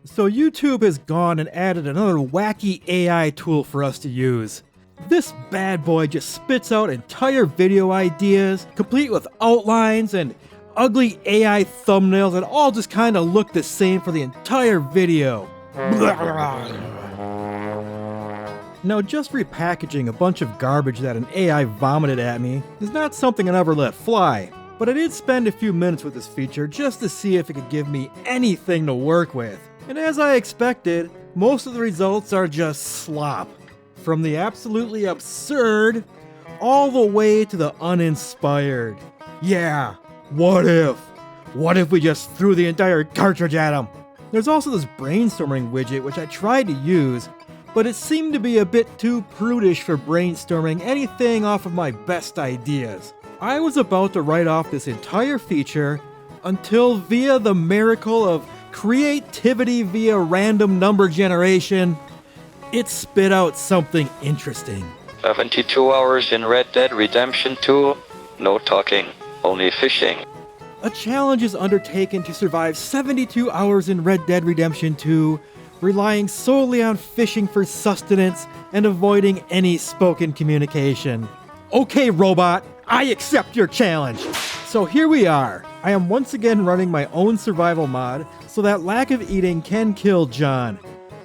So YouTube has gone and added another wacky AI tool for us to use. This bad boy just spits out entire video ideas, complete with outlines and ugly AI thumbnails that all just kinda look the same for the entire video. Now, just repackaging a bunch of garbage that an AI vomited at me is not something I ever let fly, but I did spend a few minutes with this feature just to see if it could give me anything to work with. And as I expected, most of the results are just slop. From the absolutely absurd, all the way to the uninspired. Yeah, what if? What if we just threw the entire cartridge at him? There's also this brainstorming widget which I tried to use, but it seemed to be a bit too prudish for brainstorming anything off of my best ideas. I was about to write off this entire feature until, via the miracle of creativity via random number generation, it spit out something interesting. 72 hours in Red Dead Redemption 2. No talking, only fishing. A challenge is undertaken to survive 72 hours in Red Dead Redemption 2, relying solely on fishing for sustenance and avoiding any spoken communication. Okay, robot, I accept your challenge. So here we are. I am once again running my own survival mod, so that lack of eating can kill John.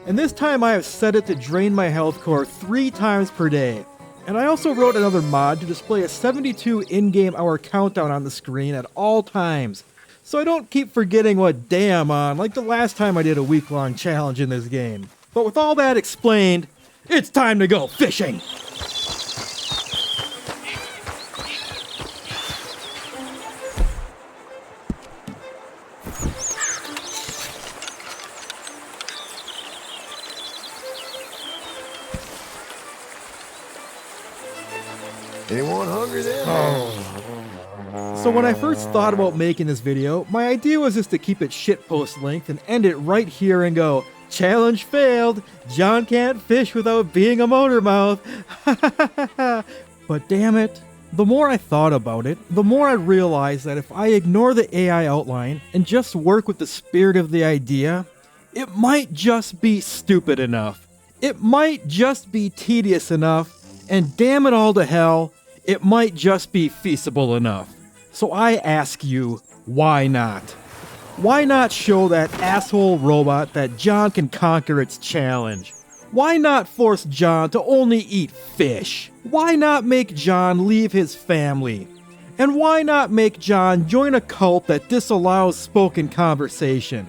And this time I have set it to drain my health core 3 times per day. And I also wrote another mod to display a 72 in-game hour countdown on the screen at all times, so I don't keep forgetting what day I'm on like the last time I did a week-long challenge in this game. But with all that explained, it's time to go fishing! Anyone hungry there? So when I first thought about making this video, my idea was just to keep it shitpost length and end it right here and go, challenge failed, John can't fish without being a motor mouth. But damn it, the more I thought about it, the more I realized that if I ignore the AI outline and just work with the spirit of the idea, it might just be stupid enough. It might just be tedious enough, and damn it all to hell, it might just be feasible enough. So I ask you, why not? Why not show that asshole robot that John can conquer its challenge? Why not force John to only eat fish? Why not make John leave his family? And why not make John join a cult that disallows spoken conversation?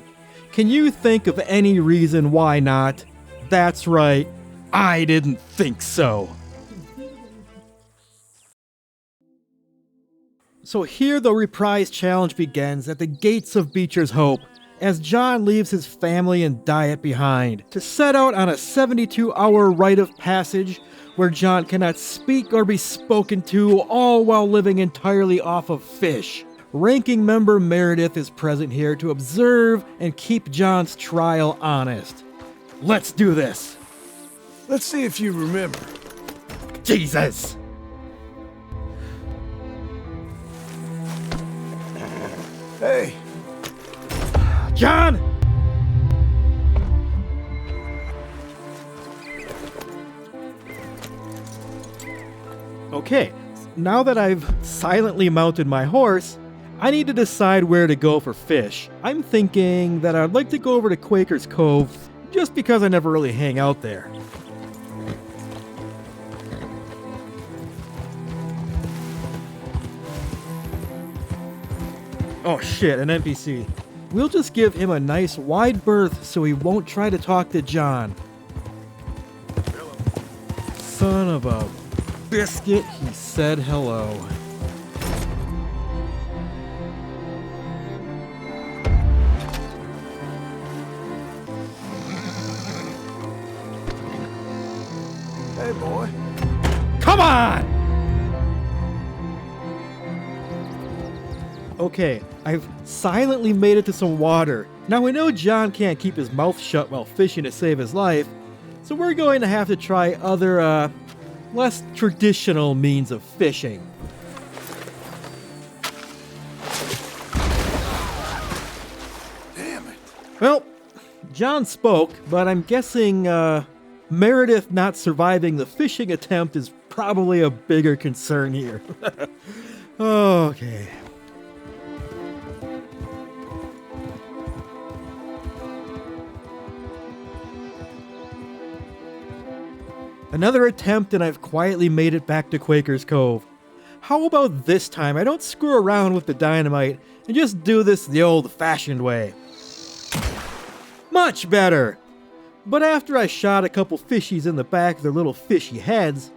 Can you think of any reason why not? That's right, I didn't think so. So here the reprise challenge begins at the gates of Beecher's Hope, as John leaves his family and diet behind, to set out on a 72-hour rite of passage where John cannot speak or be spoken to, all while living entirely off of fish. Ranking member Meredith is present here to observe and keep John's trial honest. Let's do this! Let's see if you remember. Jesus! Hey, John! Okay, now that I've silently mounted my horse, I need to decide where to go for fish. I'm thinking that I'd like to go over to Quaker's Cove, just because I never really hang out there. Oh shit, an NPC. We'll just give him a nice wide berth so he won't try to talk to John. Son of a biscuit, he said hello. hey boy. Come on! Okay, I've silently made it to some water. Now we know John can't keep his mouth shut while fishing to save his life, so we're going to have to try other, less traditional means of fishing. Damn it. Well, John spoke, but I'm guessing, Meredith not surviving the fishing attempt is probably a bigger concern here. Okay. Another attempt and I've quietly made it back to Quaker's Cove. How about this time I don't screw around with the dynamite and just do this the old-fashioned way? Much better! But after I shot a couple fishies in the back of their little fishy heads,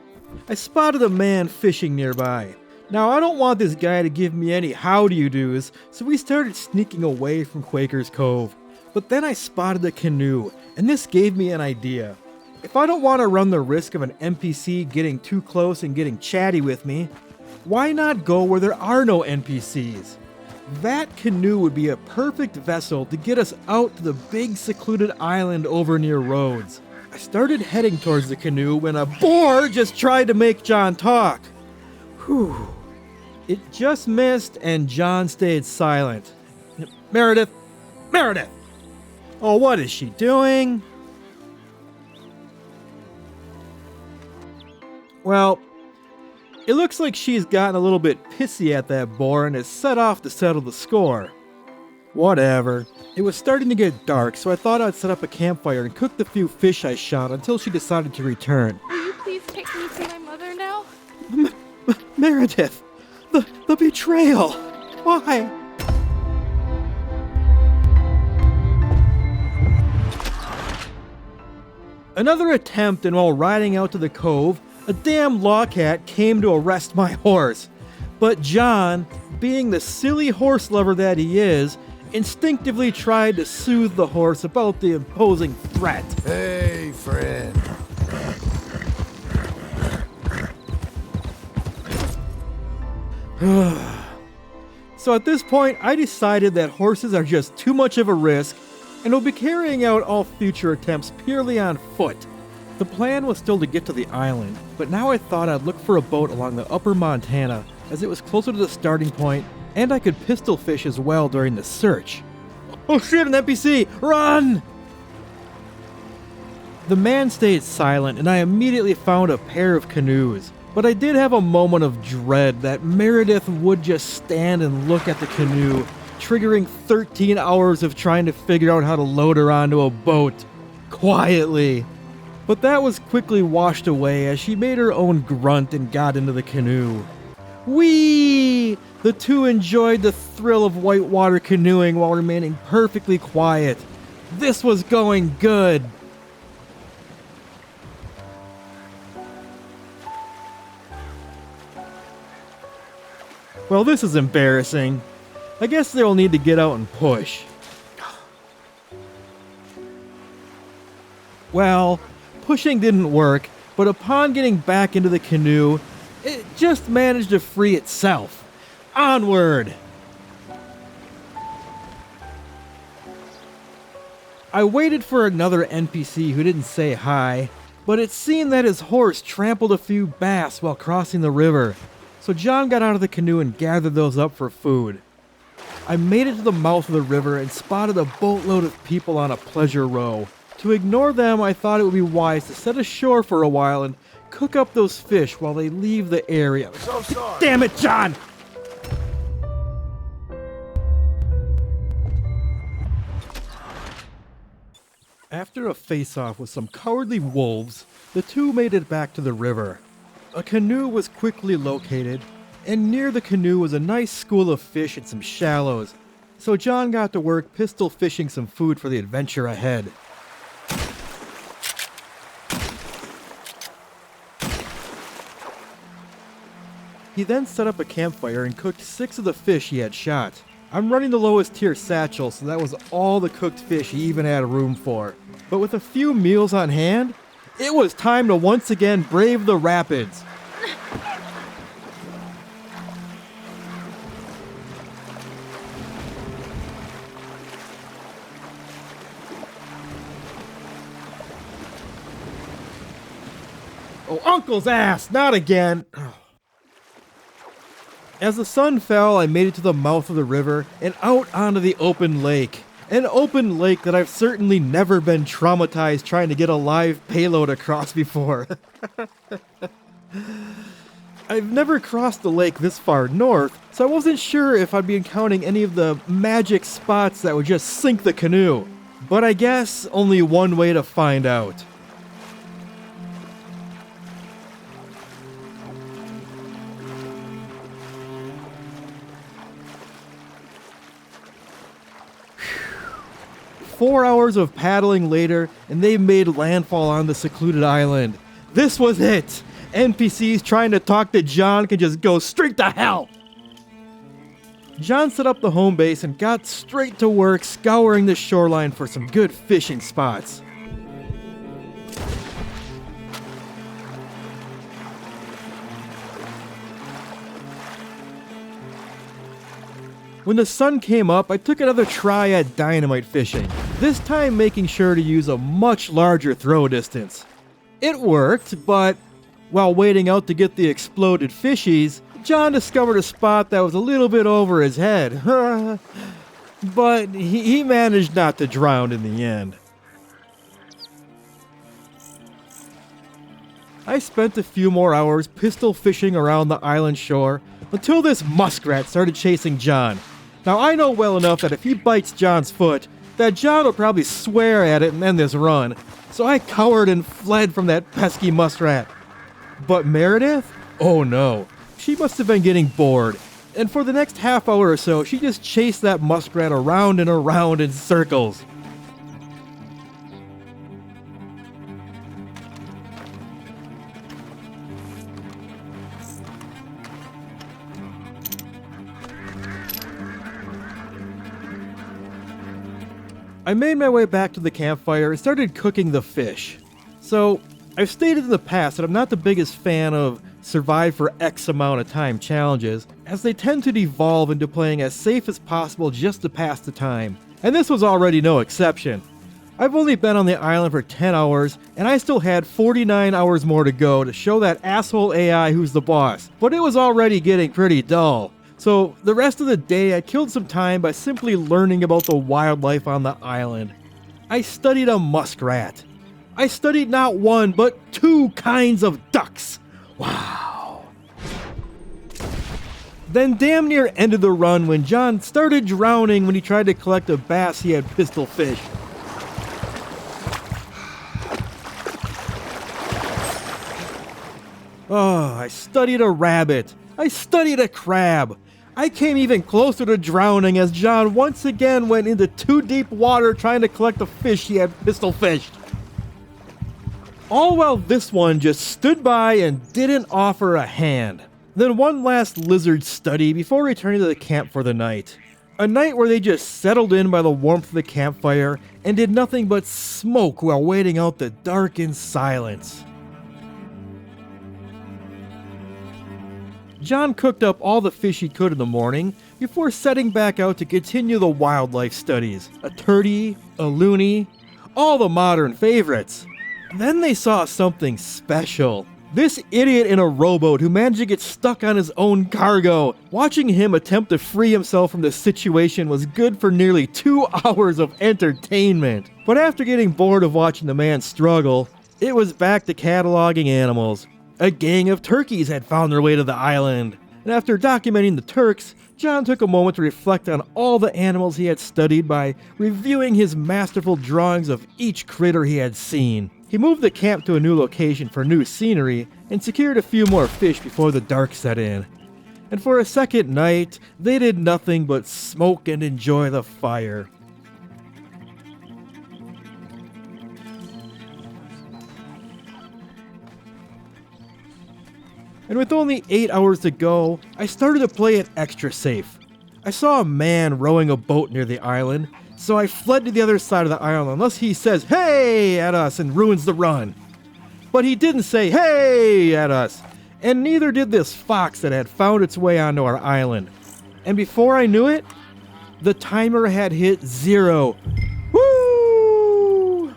I spotted a man fishing nearby. Now I don't want this guy to give me any how-do-you-dos, so we started sneaking away from Quaker's Cove. But then I spotted a canoe, and this gave me an idea. If I don't want to run the risk of an NPC getting too close and getting chatty with me, why not go where there are no NPCs? That canoe would be a perfect vessel to get us out to the big secluded island over near Rhodes. I started heading towards the canoe when a boar just tried to make John talk. Whew. It just missed and John stayed silent. Meredith! Meredith! Oh, what is she doing? Well, it looks like she's gotten a little bit pissy at that boar and has set off to settle the score. Whatever. It was starting to get dark, so I thought I'd set up a campfire and cook the few fish I shot until she decided to return. Will you please take me to my mother now? Meredith! The betrayal! Why? Another attempt, and while riding out to the cove, a damn lawcat came to arrest my horse. But John, being the silly horse lover that he is, instinctively tried to soothe the horse about the imposing threat. Hey, friend. So at this point, I decided that horses are just too much of a risk and will be carrying out all future attempts purely on foot. The plan was still to get to the island, but now I thought I'd look for a boat along the upper Montana, as it was closer to the starting point, and I could pistol fish as well during the search. Oh shit, an NPC! Run! The man stayed silent, and I immediately found a pair of canoes. But I did have a moment of dread that Meredith would just stand and look at the canoe, triggering 13 hours of trying to figure out how to load her onto a boat. Quietly. But that was quickly washed away as she made her own grunt and got into the canoe. Whee! The two enjoyed the thrill of whitewater canoeing while remaining perfectly quiet. This was going good. Well, this is embarrassing. I guess they'll need to get out and push. Well, pushing didn't work, but upon getting back into the canoe, it just managed to free itself. Onward! I waited for another NPC who didn't say hi, but it seemed that his horse trampled a few bass while crossing the river, so John got out of the canoe and gathered those up for food. I made it to the mouth of the river and spotted a boatload of people on a pleasure row. To ignore them, I thought it would be wise to set ashore for a while and cook up those fish while they leave the area. So sorry. Damn it, John! After a face-off with some cowardly wolves, the two made it back to the river. A canoe was quickly located, and near the canoe was a nice school of fish and some shallows, so John got to work pistol fishing some food for the adventure ahead. He then set up a campfire and cooked 6 of the fish he had shot. I'm running the lowest tier satchel, so that was all the cooked fish he even had room for. But with a few meals on hand, it was time to once again brave the rapids. Oh, Uncle's ass! Not again! As the sun fell, I made it to the mouth of the river and out onto the open lake. An open lake that I've certainly never been traumatized trying to get a live payload across before. I've never crossed the lake this far north, so I wasn't sure if I'd be encountering any of the magic spots that would just sink the canoe. But I guess only one way to find out. Whew. 4 hours of paddling later, and they've made landfall on the secluded island. This was it! NPCs trying to talk to John can just go straight to hell! John set up the home base and got straight to work scouring the shoreline for some good fishing spots. When the sun came up, I took another try at dynamite fishing, this time making sure to use a much larger throw distance. It worked, but while waiting out to get the exploded fishies, John discovered a spot that was a little bit over his head. But he managed not to drown in the end. I spent a few more hours pistol fishing around the island shore until this muskrat started chasing John. Now I know well enough that if he bites John's foot, that John will probably swear at it and end this run. So I cowered and fled from that pesky muskrat. But Meredith? Oh no. She must have been getting bored. And for the next half hour or so, she just chased that muskrat around and around in circles. I made my way back to the campfire and started cooking the fish. So, I've stated in the past that I'm not the biggest fan of survive for X amount of time challenges, as they tend to devolve into playing as safe as possible just to pass the time. And this was already no exception. I've only been on the island for 10 hours, and I still had 49 hours more to go to show that asshole AI who's the boss, but it was already getting pretty dull. So the rest of the day I killed some time by simply learning about the wildlife on the island. I studied a muskrat. I studied not one, but 2 kinds of ducks. Wow. Then damn near ended the run when John started drowning when he tried to collect a bass he had pistol fished. Oh, I studied a rabbit. I studied a crab. I came even closer to drowning as John once again went into too deep water trying to collect a fish he had pistol fished. All while this one just stood by and didn't offer a hand. Then one last lizard study before returning to the camp for the night. A night where they just settled in by the warmth of the campfire and did nothing but smoke while waiting out the darkened silence. John cooked up all the fish he could in the morning before setting back out to continue the wildlife studies. A turdy, a loony, all the modern favorites. Then they saw something special. This idiot in a rowboat who managed to get stuck on his own cargo. Watching him attempt to free himself from the situation was good for nearly 2 hours of entertainment. But after getting bored of watching the man struggle, it was back to cataloging animals. A gang of turkeys had found their way to the island, and after documenting the turks, John took a moment to reflect on all the animals he had studied by reviewing his masterful drawings of each critter he had seen. He moved the camp to a new location for new scenery and secured a few more fish before the dark set in. And for a second night, they did nothing but smoke and enjoy the fire. And with only 8 hours to go, I started to play it extra safe. I saw a man rowing a boat near the island, so I fled to the other side of the island unless he says "hey" at us and ruins the run. But he didn't say "hey" at us, and neither did this fox that had found its way onto our island. And before I knew it, the timer had hit 0. Woo!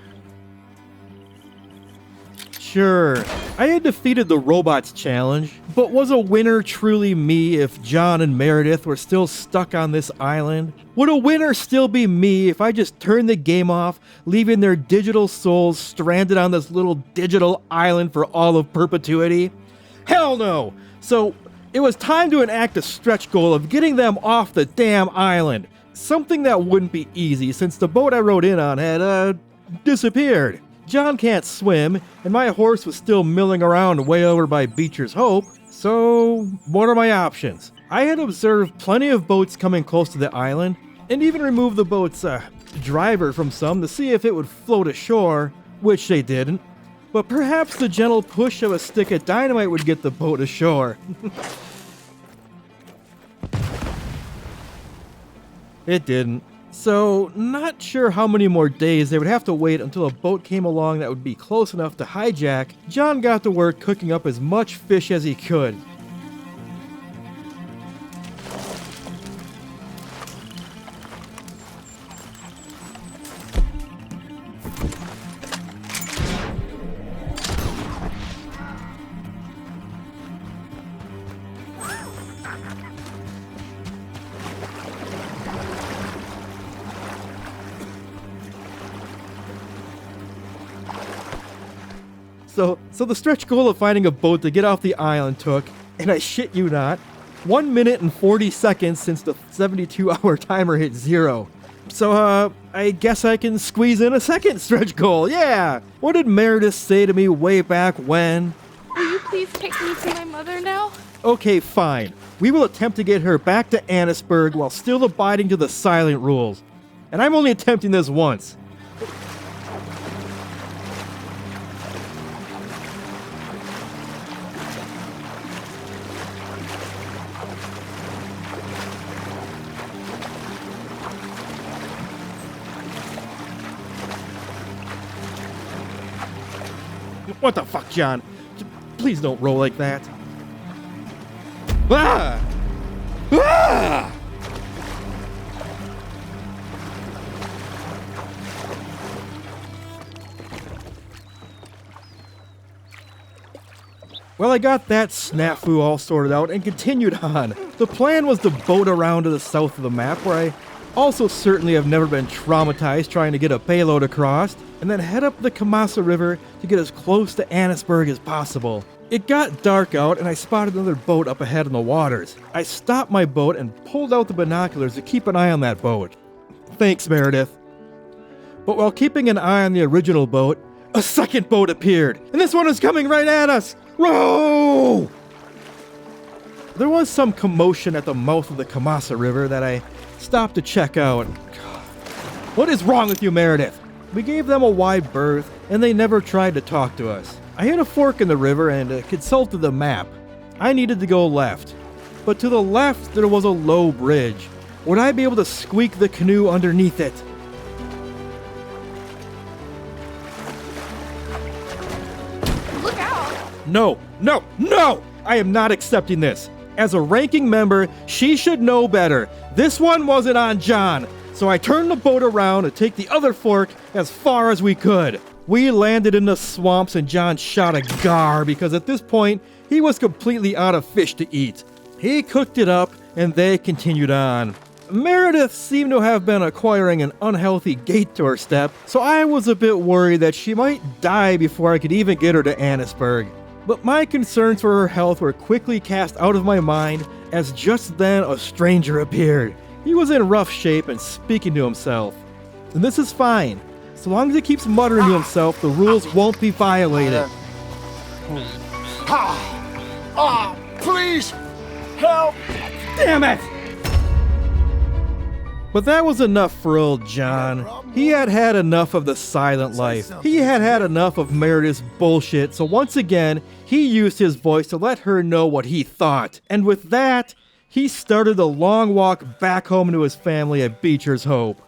Sure. I had defeated the robots challenge, but was a winner truly me if John and Meredith were still stuck on this island? Would a winner still be me if I just turned the game off, leaving their digital souls stranded on this little digital island for all of perpetuity? Hell no! So, it was time to enact a stretch goal of getting them off the damn island. Something that wouldn't be easy since the boat I rode in on had, disappeared. John can't swim, and my horse was still milling around way over by Beecher's Hope, so what are my options? I had observed plenty of boats coming close to the island, and even removed the boat's driver from some to see if it would float ashore, which they didn't. But perhaps the gentle push of a stick of dynamite would get the boat ashore. It didn't. So, not sure how many more days they would have to wait until a boat came along that would be close enough to hijack. John got to work cooking up as much fish as he could. So the stretch goal of finding a boat to get off the island took, and I shit you not, 1 minute and 40 seconds since the 72-hour timer hit 0. So, I guess I can squeeze in a second stretch goal, yeah! What did Meredith say to me way back when? Will you please take me to my mother now? Okay, fine. We will attempt to get her back to Annisburg while still abiding to the silent rules. And I'm only attempting this once. What the fuck, John? Please don't roll like that. Ah! Ah! Well, I got that snafu all sorted out and continued on. The plan was to boat around to the south of the map, where I also certainly have never been traumatized trying to get a payload across, and then head up the Kamasa River to get as close to Annisburg as possible. It got dark out and I spotted another boat up ahead in the waters. I stopped my boat and pulled out the binoculars to keep an eye on that boat. Thanks, Meredith. But while keeping an eye on the original boat, a second boat appeared, and this one is coming right at us! Row! There was some commotion at the mouth of the Kamasa River that I stopped to check out. What is wrong with you, Meredith? We gave them a wide berth, and they never tried to talk to us. I hit a fork in the river and consulted the map. I needed to go left, but to the left there was a low bridge. Would I be able to squeak the canoe underneath it? Look out! No, no, no! I am not accepting this. As a ranking member, she should know better. This one wasn't on John, so I turned the boat around to take the other fork as far as we could. We landed in the swamps and John shot a gar because at this point, he was completely out of fish to eat. He cooked it up and they continued on. Meredith seemed to have been acquiring an unhealthy gait to her step, so I was a bit worried that she might die before I could even get her to Annisburg. But my concerns for her health were quickly cast out of my mind as just then a stranger appeared. He was in rough shape and speaking to himself. And this is fine. So long as he keeps muttering to himself, the rules won't be violated. Please, help! Damn it! But that was enough for old John. He had had enough of the silent life. He had had enough of Meredith's bullshit, so once again, he used his voice to let her know what he thought. And with that, he started the long walk back home to his family at Beecher's Hope.